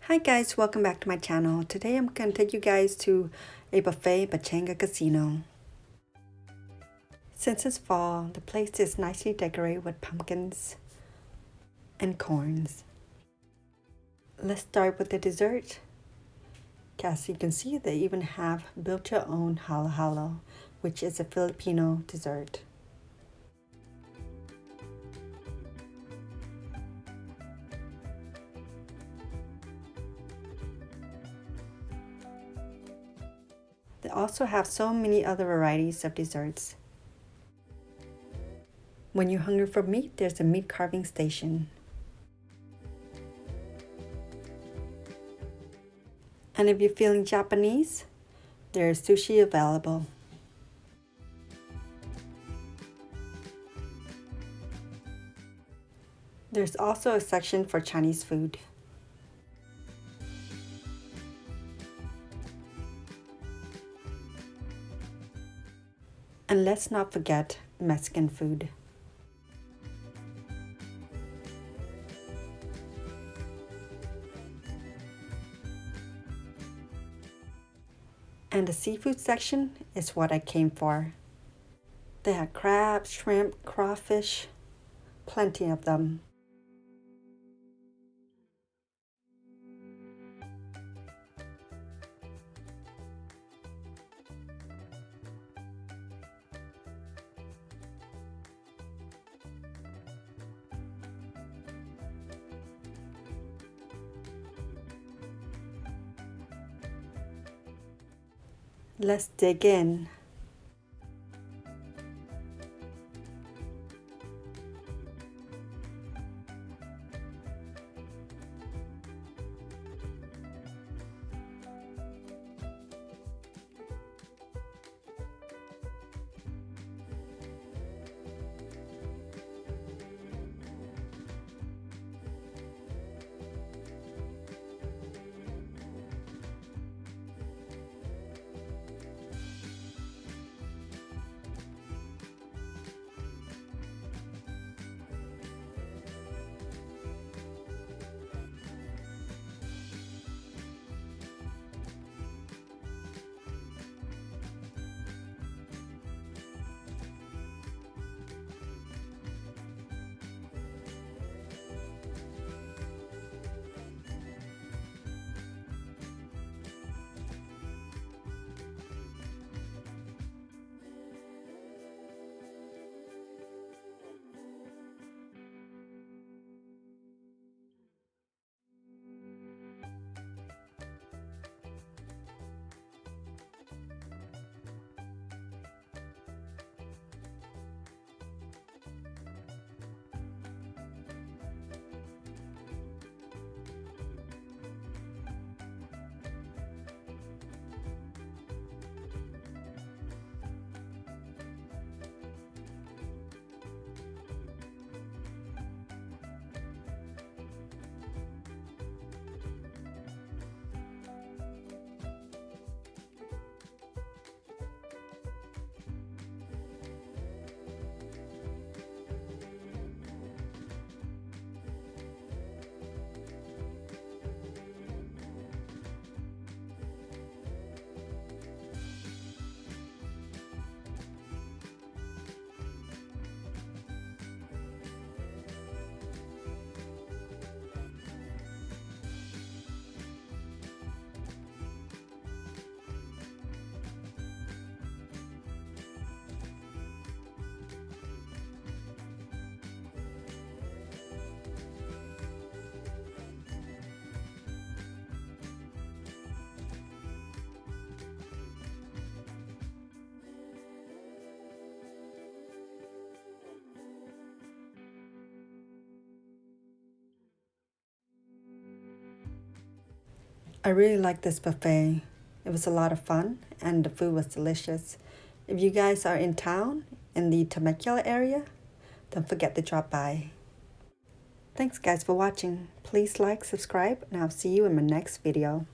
Hi guys, welcome back to my channel. Today I'm going to take you guys to a buffet at Pechanga Casino. Since it's fall, the place is nicely decorated with pumpkins and corns. Let's start with the dessert. As you can see, they even have built your own halo halo, which is a Filipino dessert. They also have so many other varieties of desserts. When you're hungry for meat, there's a meat carving station. And if you're feeling Japanese, there's sushi available. There's also a section for Chinese food. And let's not forget Mexican food. And the seafood section is what I came for. They had crab, shrimp, crawfish, plenty of them. Let's dig in. I really like this buffet. It was a lot of fun and the food was delicious. If you guys are in town in the Temecula area, don't forget to drop by. Thanks guys for watching. Please like, subscribe, and I'll see you in my next video.